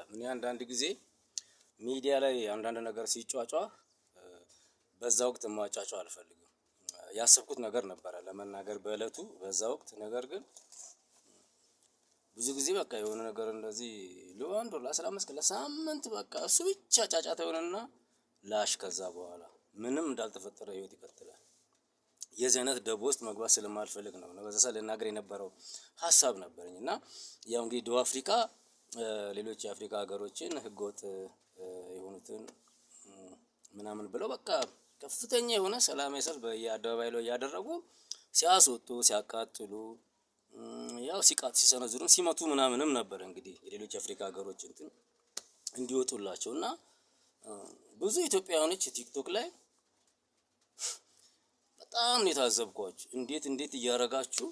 እኔ አንዳንድ ጊዜ ሚዲያ ላይ አንዳንድ ነገር ሲጫጫ በዛ ወቅት ማጫጫው አልፈልግም። ያሰብኩት ነገር ነበረ ለመናገር በእለቱ በዛ ወቅት ነገር ግን ብዙ ጊዜ በቃ የሆነ ነገር እንደዚህ ለአንድ ወር ለ15 ቀን ለሳምንት በቃ እሱ ብቻ ጫጫታ ይሆንና ላሽ ከዛ በኋላ ምንም እንዳልተፈጠረ ህይወት ይቀጥላል። የዚህ አይነት ደቦ ውስጥ መግባት ስለማልፈልግ ነው በዛ ሰዓት ልናገር የነበረው ሀሳብ ነበረኝ እና ያው እንግዲህ ደቡብ አፍሪካ ሌሎች የአፍሪካ ሀገሮችን ህገወጥ የሆኑትን ምናምን ብለው በቃ ከፍተኛ የሆነ ሰላማዊ ሰልፍ በየአደባባይ ላይ ያደረጉ ሲያስወጡ ሲያቃጥሉ ያው ሲቃጥ ሲሰነዝሩ ሲመቱ ምናምንም ነበር እንግዲህ የሌሎች አፍሪካ ሀገሮች እንትን እንዲወጡላቸውና ብዙ ኢትዮጵያውያኖች ቲክቶክ ላይ በጣም ነው የታዘብኳችሁ እንዴት እያረጋችሁ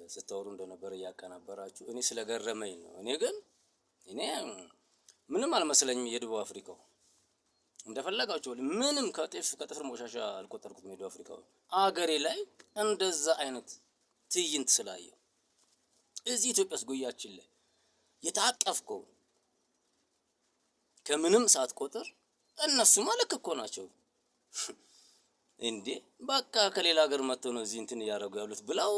ስታወሩ እንደነበር ያቀናበራችሁ እኔ ስለገረመኝ ነው። እኔ ምንም አልመሰለኝም። የደቡብ አፍሪካው እንደፈለጋችሁ ምንም ከጥፍር መቆሻሻ አልቆጠርኩትም። የደቡብ አፍሪካው አገሬ ላይ እንደዛ አይነት ትዕይንት ስላየው እዚህ ኢትዮጵያስ ጎያችን ላይ የታቀፍከው ከምንም ሳትቆጥር እነሱ ማለት እኮ ናቸው እንዴ በቃ ከሌላ ሀገር መጥተው ነው እዚህ እንትን እያደረጉ ያሉት ብለው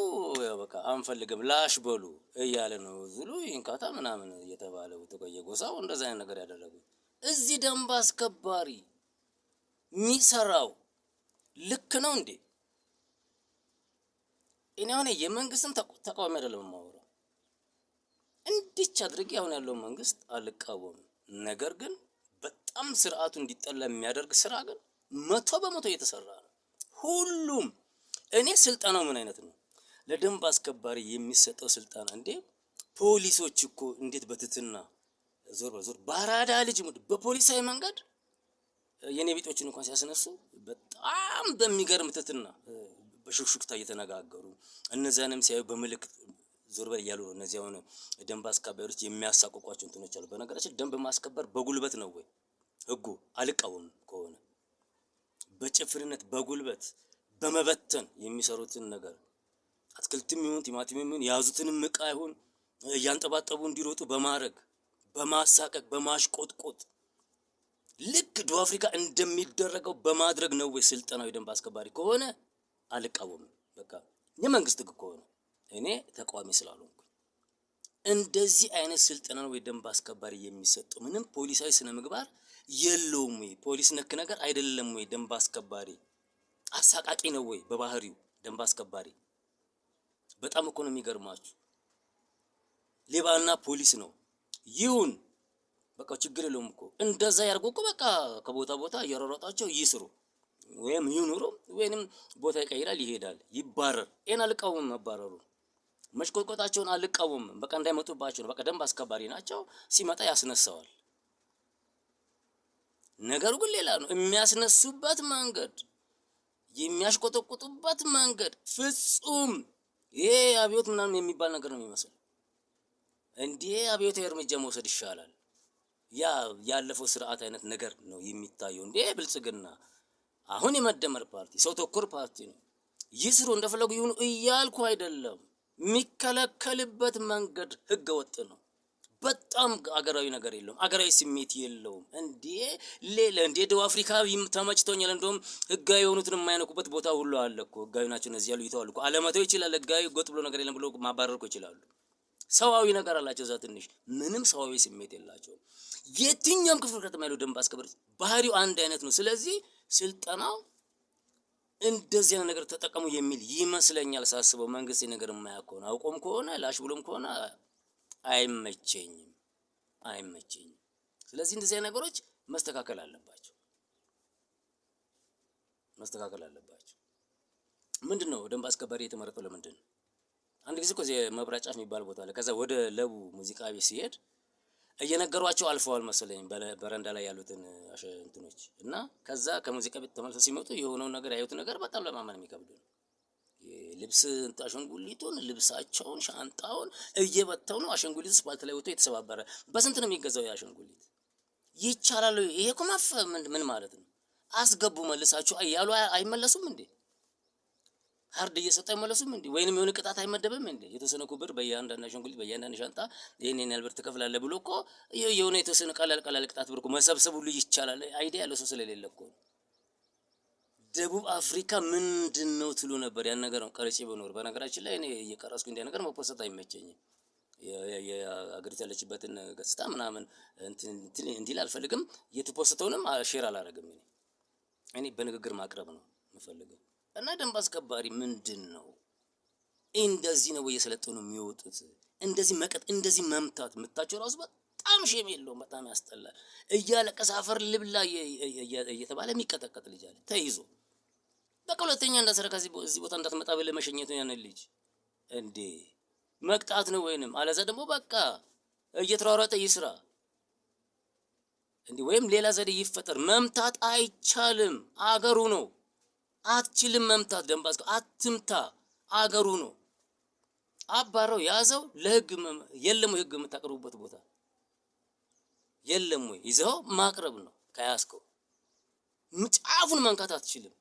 በቃ አንፈልግም ላሽ በሉ እያለ ነው ዝሉ ይንካታ ምናምን እየተባለው ተቆየ ጎሳው እንደዛ አይነት ነገር ያደረጉት እዚህ ደንብ አስከባሪ ሚሰራው ልክ ነው እንዴ? እኔ አሁን የመንግስትን ተቃዋሚ አይደለም የማወራው እንዲች አድርጌ አሁን ያለው መንግስት አልቃወምም። ነገር ግን በጣም ስርዓቱ እንዲጠላ የሚያደርግ ስራ ግን 100% እየተሰራ ነው። ሁሉም እኔ ስልጣናው ምን አይነት ነው? ለደንብ አስከባሪ የሚሰጠው ስልጣና እንዴ ፖሊሶች እኮ እንዴት በትትና ዞር ባራዳ ልጅ በፖሊሳዊ መንገድ የኔ ቢጦችን እንኳን ሲያስነሱ በጣም በሚገርም ትትና በሹክሹክታ እየተነጋገሩ እነዛንም ሲያዩ በመልእክት ዞር በል እያሉ ነው። እነዚህ አሁን ደንብ አስከባሪዎች የሚያሳቅቋቸው እንትኖች አሉ። በነገራችን ደንብ ማስከበር በጉልበት ነው ወይ ህጉ? አልቃወምም ከሆነ በጭፍርነት በጉልበት በመበተን የሚሰሩትን ነገር አትክልትም ይሁን ቲማቲምም ይሁን ያዙትንም ዕቃ ይሁን ያንጠባጠቡ እንዲሮጡ በማድረግ በማሳቀቅ በማሽቆጥቆጥ ልክ ደቡብ አፍሪካ እንደሚደረገው በማድረግ ነው ወይ ስልጣናዊ ደንብ አስከባሪ ከሆነ አልቃወምም። በቃ የመንግስት ህግ ከሆነ እኔ ተቃዋሚ ስላልሆንኩ እንደዚህ አይነት ስልጣና ወይ ደንብ አስከባሪ የሚሰጠው ምንም ፖሊሳዊ ስነ ምግባር የለውም ወይ? ፖሊስ ነክ ነገር አይደለም ወይ? ደንብ አስከባሪ አሳቃቂ ነው ወይ በባህሪው ደንብ አስከባሪ? በጣም እኮ ነው የሚገርማችሁ። ሌባና ፖሊስ ነው ይሁን በቃ ችግር የለውም እኮ እንደዛ ያርጉ እኮ በቃ ከቦታ ቦታ እየሮሮጣቸው ይስሩ ወይም ይኑሩ ወይንም ቦታ ይቀይራል ይሄዳል ይባረር። እኔ አልቃወምም መባረሩ መሽቆጥቆጣቸውን አልቃወምም። በቃ እንዳይመጡባቸው ነው። በቃ ደንብ አስከባሪ ናቸው ሲመጣ ያስነሳዋል። ነገሩ ግን ሌላ ነው። የሚያስነሱበት መንገድ የሚያሽቆጠቁጡበት መንገድ ፍጹም ይሄ አብዮት ምናምን የሚባል ነገር ነው የሚመስለው። እንዴ አብዮታዊ እርምጃ መውሰድ ይሻላል። ያለፈው ስርዓት አይነት ነገር ነው የሚታየው። እንዴ ብልጽግና አሁን የመደመር ፓርቲ ሰው ተኮር ፓርቲ ነው። ይስሩ እንደፈለጉ ይሁኑ እያልኩ አይደለም። የሚከለከልበት መንገድ ህገ ወጥ ነው። በጣም አገራዊ ነገር የለውም። አገራዊ ስሜት የለውም። እንዴ ደቡብ አፍሪካ ተመችቶኛል። እንደውም ህጋዊ የሆኑትን የማይነኩበት ቦታ ሁሉ አለ እኮ። ህጋዊ ናቸው እነዚህ ያሉ ይተዋሉ እኮ። አለመተው ይችላል። ህጋዊ ጎጥ ብሎ ነገር የለም ብሎ ማባረር እኮ ይችላሉ። ሰዋዊ ነገር አላቸው እዛ ትንሽ ምንም ሰዋዊ ስሜት የላቸውም። የትኛውም ክፍለ ከተማ ያለው ደንብ አስከባሪ ባህሪው አንድ አይነት ነው። ስለዚህ ስልጣናው እንደዚህ አይነት ነገር ተጠቀሙ የሚል ይመስለኛል ሳስበው። መንግስት ነገር የማያውቀው አውቆም ከሆነ ላሽ ብሎም ከሆነ አይመቸኝም። ስለዚህ እንደዚህ አይነት ነገሮች መስተካከል አለባቸው። ምንድነው ደንብ አስከባሪ የተመረጠው ለምንድን ነው? አንድ ጊዜ እኮ መብራት ጫፍ የሚባል ቦታ አለ። ከዛ ወደ ለቡ ሙዚቃ ቤት ሲሄድ እየነገሯቸው አልፈዋል መሰለኝ በረንዳ ላይ ያሉትን እንትኖች እና ከዛ ከሙዚቃ ቤት ተመልሰው ሲመጡ የሆነውን ነገር ያዩት ነገር በጣም ለማመን የሚከብድ ነው። የልብስ አሸንጉሊቱን ልብሳቸውን ሻንጣውን እየበተው ነው። አሸንጉሊቱ ስፓልት ላይ ወጥቶ የተሰባበረ በስንት ነው የሚገዛው? ያሸንጉሊት ይቻላል? ይሄ እኮ ምን ማለት ነው? አስገቡ መልሳችሁ እያሉ አይመለሱም እንዴ? ካርድ እየሰጠ አይመለሱም እንዴ? ወይንም የሆነ ቅጣት አይመደብም እንዴ? የተወሰነ ብር በእያንዳንዱ አሻንጉሊት በእያንዳንዱ ሻንጣ ይሄን ያህል ብር ትከፍላለህ ብሎ እኮ የሆነ የተወሰነ ቀላል ቅጣት ብር እኮ መሰብሰብ ሁሉ ይቻላል። አይዲያ ያለው ሰው ስለሌለ እኮ። ደቡብ አፍሪካ ምንድነው ትሉ ነበር? ያን ነገር ነው ቀርጬ በኖር። በነገራችን ላይ እኔ እየቀረስኩ እንዲያ ነገር መፖሰት አይመቸኝም። የአገሪቱ ያለችበትን ገጽታ ምናምን እንዲል አልፈልግም። የተፖስተውንም ሼር አላደርግም። እኔ በንግግር ማቅረብ ነው የምፈልገው። እና ደንብ አስከባሪ ምንድነው? እንደዚህ ነው እየሰለጠኑ የሚወጡት። እንደዚህ እንደዚህ መምታት ምታቸው ራሱ በጣም ሼም የለውም። በጣም ያስጠላል። እያለቀሰ አፈር ልብላ እየተባለ የሚቀጠቀጥ ልጅ አለ ተይዞ። በቃ ሁለተኛ እንዳሰረካ እዚህ ቦታ እንዳትመጣ ብለህ መሸኘት ነው ያን ልጅ እንዴ? መቅጣት ነው ወይንም አለዛ ደግሞ በቃ እየተሯሯጠ ይስራ እንዴ? ወይም ሌላ ዘዴ ይፈጠር። መምታት አይቻልም፣ አገሩ ነው። አትችልም መምታት። ደንባስከ አትምታ፣ አገሩ ነው። አባረው ያዘው። ለህግ የለም ህግ የምታቀርቡበት ቦታ የለም ወይ? ይዘው ማቅረብ ነው። ከያዝከው ጫፉን መንካት አትችልም።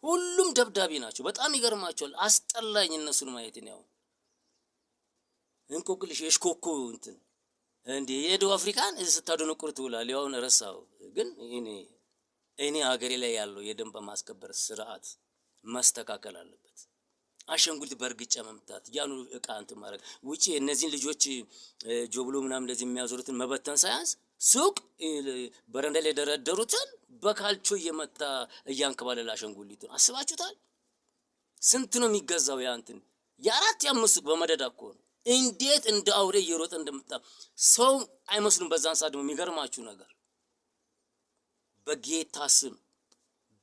ሁሉም ደብዳቤ ናቸው። በጣም ይገርማቸዋል። አስጠላኝ እነሱን ማየት ነው። እንቆቅልሽ የሽኮኮ እንትን እንዴ የደቡብ አፍሪካን ስታደነቁር ትውላል። ያውን ረሳው። ግን እኔ ሀገሬ ላይ ያለው የደንብ ማስከበር ስርዓት መስተካከል አለበት። አሻንጉሊት በእርግጫ መምታት፣ ያኑ እቃ እንትን ማድረግ ውጪ እነዚህን ልጆች ጆብሎ ምናምን እንደዚህ የሚያዞሩትን መበተን ሳያንስ ሱቅ በረንዳ ላይ ደረደሩትን በካልቾ እየመታ እያንከባለለ አሻንጉሊቱን አስባችሁታል? ስንት ነው የሚገዛው? ያ እንትን የአራት የአምስት በመደዳ እኮ ነው። እንዴት እንደ አውሬ እየሮጠ እንደመጣ ሰው አይመስሉም። በዛን ሰዓት ደግሞ የሚገርማችሁ ነገር በጌታ ስም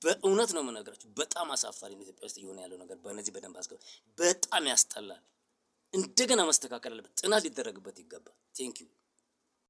በእውነት ነው የምነግራችሁ፣ በጣም አሳፋሪ ነው ኢትዮጵያ ውስጥ እየሆነ ያለው ነገር። በእነዚህ በደንብ አስከባሪ በጣም ያስጠላል። እንደገና መስተካከል አለበት። ጥናት ሊደረግበት ይገባል። ቴንክ ዩ